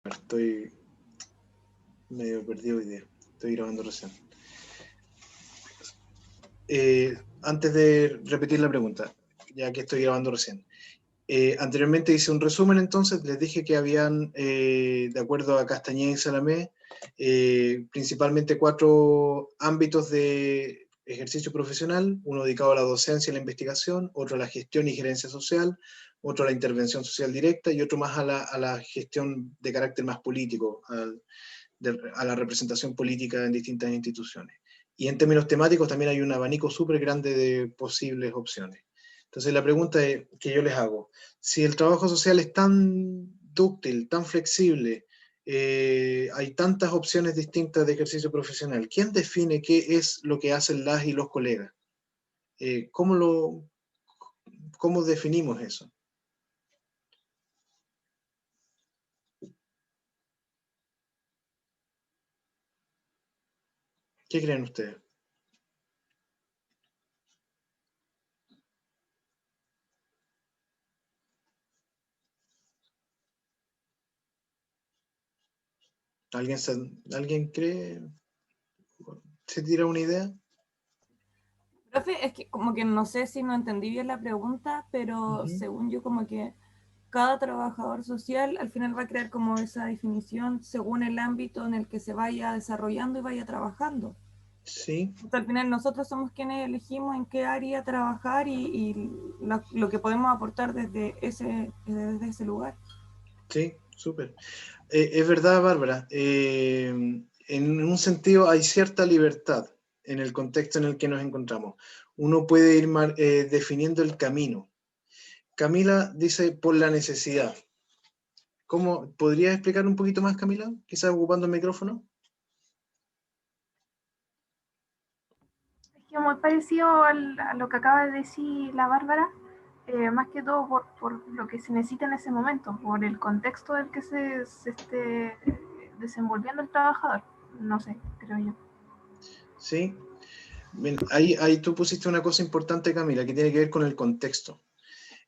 Bueno, estoy medio perdido hoy día. Estoy grabando recién. Antes de repetir la pregunta, ya que estoy grabando recién. Anteriormente hice un resumen, entonces les dije que habían, de acuerdo a Castañeda y Salamé, principalmente 4 ámbitos de ejercicio profesional, uno dedicado a la docencia y la investigación, otro a la gestión y gerencia social, otro a la intervención social directa y otro más a la gestión de carácter más político, a la representación política en distintas instituciones. Y en términos temáticos también hay un abanico súper grande de posibles opciones. Entonces la pregunta que yo les hago, si el trabajo social es tan dúctil, tan flexible, hay tantas opciones distintas de ejercicio profesional, ¿quién define qué es lo que hacen las y los colegas? ¿Cómo definimos eso? ¿Qué creen ustedes? ¿Alguien cree? ¿Se tira una idea? Profe, es que como que no sé si no entendí bien la pregunta, pero según yo como que cada trabajador social al final va a crear como esa definición según el ámbito en el que se vaya desarrollando y vaya trabajando. Sí. O sea, al final nosotros somos quienes elegimos en qué área trabajar y lo que podemos aportar desde ese lugar. Sí, súper. Es verdad, Bárbara. En un sentido hay cierta libertad en el contexto en el que nos encontramos. Uno puede ir definiendo el camino. Camila dice por la necesidad. ¿Cómo? ¿Podrías explicar un poquito más, Camila? Quizás ocupando el micrófono. Es que muy parecido a lo que acaba de decir la Bárbara, más que todo por lo que se necesita en ese momento, por el contexto del que se esté desenvolviendo el trabajador. No sé, creo yo. Sí. Bien, ahí tú pusiste una cosa importante, Camila, que tiene que ver con el contexto.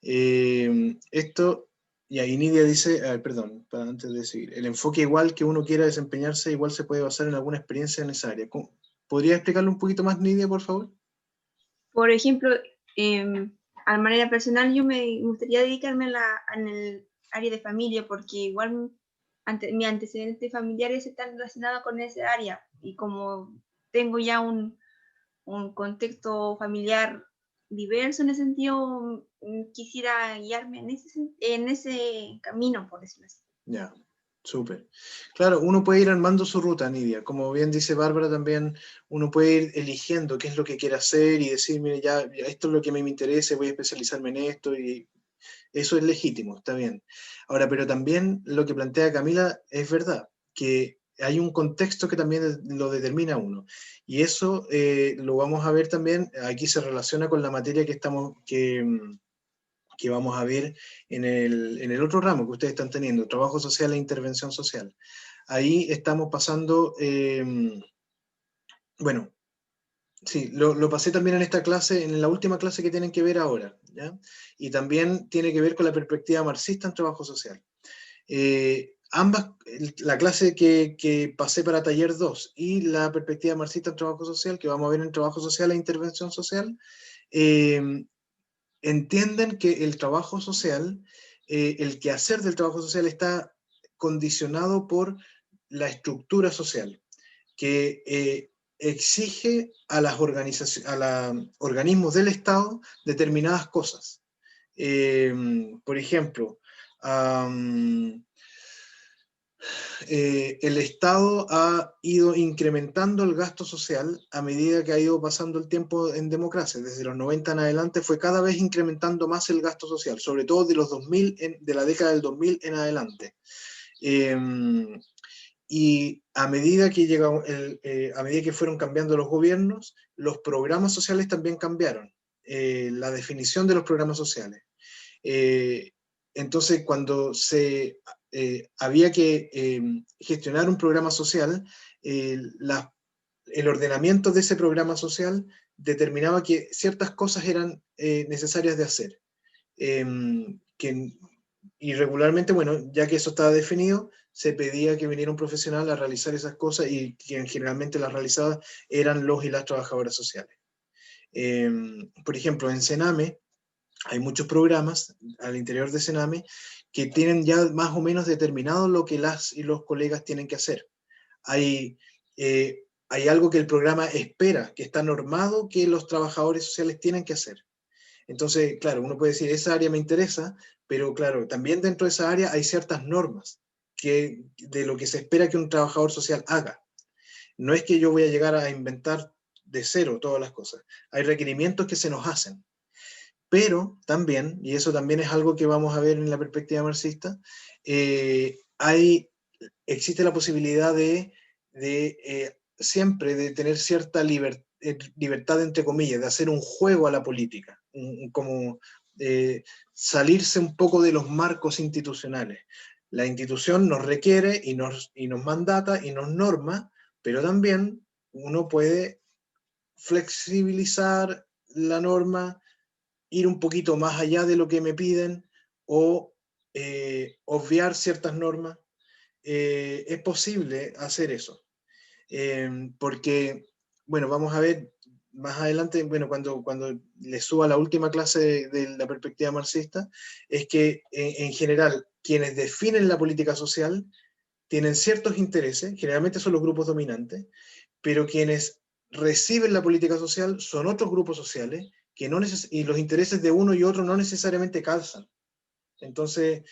Esto, y ahí Nidia dice, perdón, antes de seguir, el enfoque igual que uno quiera desempeñarse, igual se puede basar en alguna experiencia en esa área. ¿Podría explicarlo un poquito más, Nidia, por favor? Por ejemplo, a manera personal yo me gustaría dedicarme en el área de familia porque igual mis antecedentes familiares están relacionados con esa área y como tengo ya un contexto familiar diverso en ese sentido, quisiera guiarme en ese camino, por decirlo así. Ya, súper. Claro, uno puede ir armando su ruta, Nidia. Como bien dice Bárbara también, uno puede ir eligiendo qué es lo que quiere hacer y decir, mire, ya esto es lo que a mí me interesa, voy a especializarme en esto y eso es legítimo, está bien. Ahora, pero también lo que plantea Camila es verdad, que hay un contexto que también lo determina uno. Y eso lo vamos a ver también, aquí se relaciona con la materia que vamos a ver en el otro ramo que ustedes están teniendo, trabajo social e intervención social. Ahí estamos pasando, bueno, sí, lo pasé también en esta clase, en la última clase que tienen que ver ahora, ¿ya? Y también tiene que ver con la perspectiva marxista en trabajo social. La clase que pasé para taller 2 y la perspectiva marxista en trabajo social, que vamos a ver en trabajo social e intervención social, entienden que el trabajo social, el quehacer del trabajo social está condicionado por la estructura social, que exige a los organismos del Estado determinadas cosas. Por ejemplo, el Estado ha ido incrementando el gasto social a medida que ha ido pasando el tiempo en democracia. Desde los 90 en adelante fue cada vez incrementando más el gasto social, sobre todo de los 2000 de la década del 2000 en adelante. Y a medida que fueron cambiando los gobiernos, los programas sociales también cambiaron. La definición de los programas sociales. Entonces, cuando había que gestionar un programa social, el ordenamiento de ese programa social determinaba que ciertas cosas eran necesarias de hacer. Y regularmente, bueno, ya que eso estaba definido, se pedía que viniera un profesional a realizar esas cosas y quien generalmente las realizaba eran los y las trabajadoras sociales. Por ejemplo, en Sename hay muchos programas al interior de Sename que tienen ya más o menos determinado lo que las y los colegas tienen que hacer. Hay algo que el programa espera, que está normado, que los trabajadores sociales tienen que hacer. Entonces, claro, uno puede decir, esa área me interesa, pero claro, también dentro de esa área hay ciertas normas de lo que se espera que un trabajador social haga. No es que yo voy a llegar a inventar de cero todas las cosas. Hay requerimientos que se nos hacen. Pero también, y eso también es algo que vamos a ver en la perspectiva marxista, existe la posibilidad siempre de tener cierta libertad, entre comillas, de hacer un juego a la política, como salirse un poco de los marcos institucionales. La institución nos requiere y nos mandata y nos norma, pero también uno puede flexibilizar la norma, ir un poquito más allá de lo que me piden o obviar ciertas normas. Es posible hacer eso. Porque, bueno, vamos a ver más adelante, bueno, cuando les suba la última clase de la perspectiva marxista, es que en general quienes definen la política social tienen ciertos intereses, generalmente son los grupos dominantes, pero quienes reciben la política social son otros grupos sociales que y los intereses de uno y otro no necesariamente calzan. Entonces,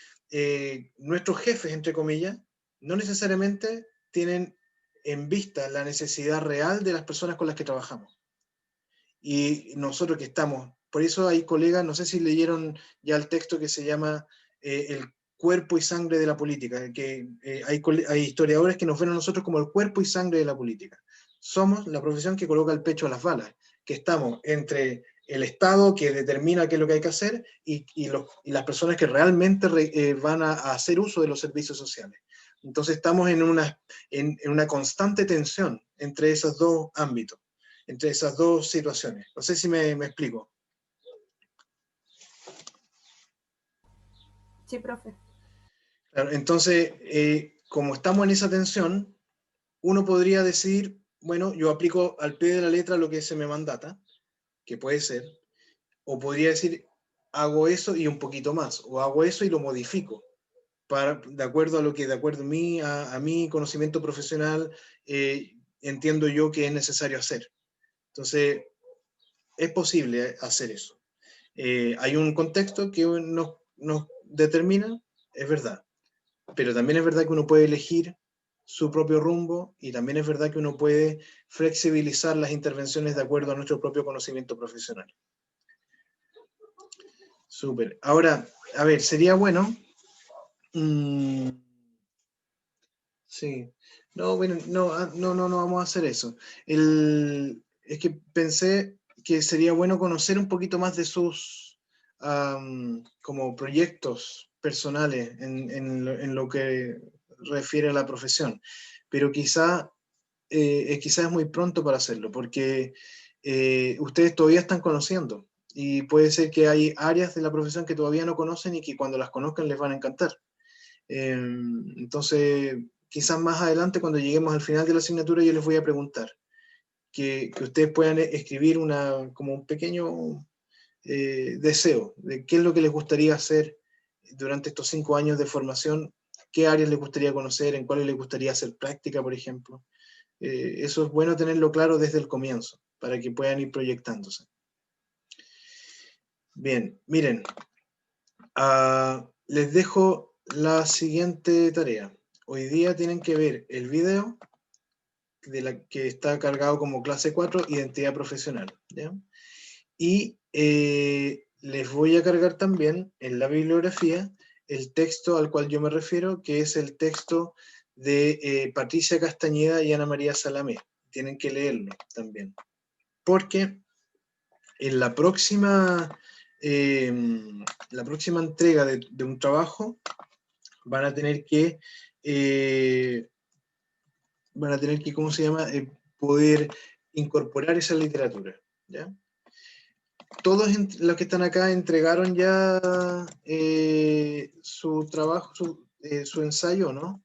nuestros jefes, entre comillas, no necesariamente tienen en vista la necesidad real de las personas con las que trabajamos. Y nosotros que estamos, por eso hay colegas, no sé si leyeron ya el texto que se llama El cuerpo y sangre de la política, que hay historiadores que nos ven a nosotros como el cuerpo y sangre de la política. Somos la profesión que coloca el pecho a las balas, que estamos entre el Estado que determina qué es lo que hay que hacer y las personas que realmente van a hacer uso de los servicios sociales. Entonces estamos en una constante tensión entre esos dos ámbitos, entre esas dos situaciones. No sé si me explico. Sí, profe. Claro, entonces, como estamos en esa tensión, uno podría decir, bueno, yo aplico al pie de la letra lo que se me mandata, que puede ser, o podría decir, hago eso y un poquito más, o hago eso y lo modifico, de acuerdo a lo que, de acuerdo a mi conocimiento profesional, entiendo yo que es necesario hacer. Entonces, es posible hacer eso. Hay un contexto que nos determina, es verdad, pero también es verdad que uno puede elegir su propio rumbo y también es verdad que uno puede flexibilizar las intervenciones de acuerdo a nuestro propio conocimiento profesional. Súper. Ahora, a ver, sería bueno... sí. No, bueno, no vamos a hacer eso. Es que pensé que sería bueno conocer un poquito más de sus como proyectos personales en lo que refiere a la profesión. Pero quizá es muy pronto para hacerlo, porque ustedes todavía están conociendo y puede ser que hay áreas de la profesión que todavía no conocen y que cuando las conozcan les van a encantar. Entonces, quizás más adelante, cuando lleguemos al final de la asignatura, yo les voy a preguntar que ustedes puedan escribir como un pequeño deseo de qué es lo que les gustaría hacer durante estos 5 años de formación, qué áreas les gustaría conocer, en cuáles les gustaría hacer práctica, por ejemplo. Eso es bueno tenerlo claro desde el comienzo, para que puedan ir proyectándose. Bien, miren, les dejo la siguiente tarea. Hoy día tienen que ver el video que está cargado como clase 4, identidad profesional, ¿ya? Y les voy a cargar también en la bibliografía el texto al cual yo me refiero, que es el texto de Patricia Castañeda y Ana María Salamé. Tienen que leerlo también. Porque en la próxima entrega de un trabajo van a tener que, ¿cómo se llama? Poder incorporar esa literatura, ¿ya? Todos los que están acá entregaron ya su trabajo, su ensayo, ¿no?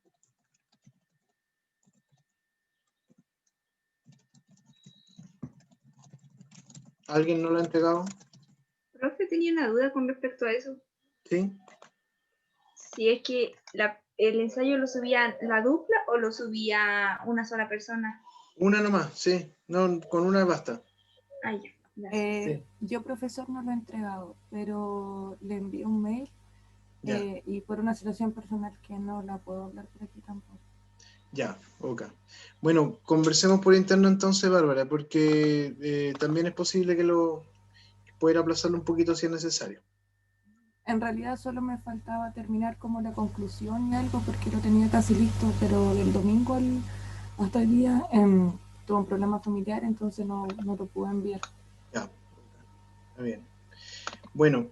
¿Alguien no lo ha entregado? Profe, tenía una duda con respecto a eso. ¿Sí? Si es que el ensayo lo subía la dupla o lo subía una sola persona. Una nomás, sí. No, con una basta. Ah, ya. Gracias. Yo, profesor, no lo he entregado, pero le envié un mail Ya. y por una situación personal que no la puedo hablar por aquí tampoco. Ya, ok. Bueno, conversemos por interno entonces, Bárbara, porque también es posible que pueda aplazarlo un poquito si es necesario. En realidad solo me faltaba terminar como la conclusión y algo porque lo tenía casi listo, pero del domingo hasta el día tuve un problema familiar, entonces no lo pude enviar. Ya, está bien. Bueno,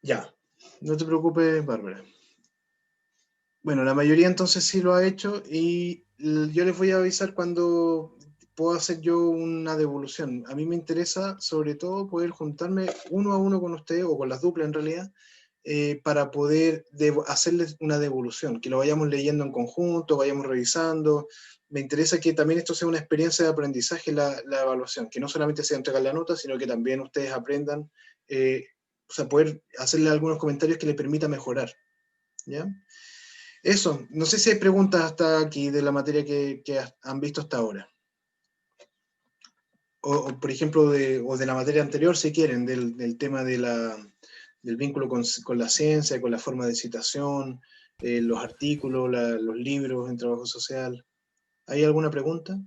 ya, no te preocupes, Bárbara. Bueno, la mayoría entonces sí lo ha hecho y yo les voy a avisar cuando puedo hacer yo una devolución. A mí me interesa sobre todo poder juntarme uno a uno con ustedes o con las duplas en realidad para poder hacerles una devolución, que lo vayamos leyendo en conjunto, vayamos revisando. Me interesa que también esto sea una experiencia de aprendizaje, la evaluación, que no solamente sea entregar la nota, sino que también ustedes aprendan, o sea, poder hacerle algunos comentarios que les permita mejorar. ¿Ya? Eso, no sé si hay preguntas hasta aquí de la materia que han visto hasta ahora. O, por ejemplo, o de la materia anterior, si quieren, del tema del vínculo con la ciencia, con la forma de citación, los artículos, los libros en trabajo social. ¿Hay alguna pregunta?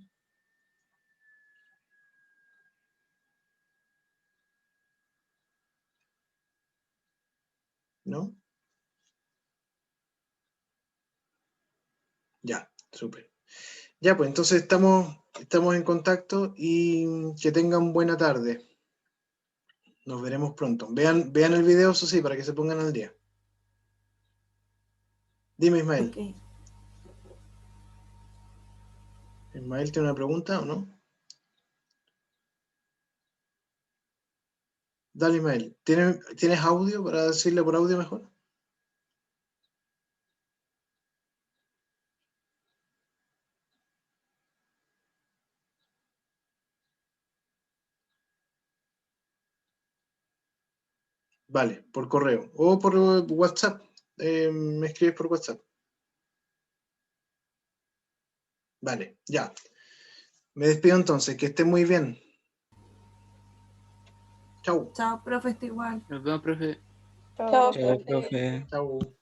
¿No? Ya, súper. Ya, pues entonces estamos en contacto y que tengan buena tarde. Nos veremos pronto. Vean el video, eso sí, para que se pongan al día. Dime, Ismael. Okay. ¿Ismael tiene una pregunta o no? Dale, Ismael. ¿Tienes audio para decirle por audio mejor? Vale, por correo. O por WhatsApp. Me escribes por WhatsApp. Vale, ya. Me despido entonces. Que esté muy bien. Chau. Chao, profe, está igual. Nos vemos, profe. Chao, Chao, profe. profe. Chau.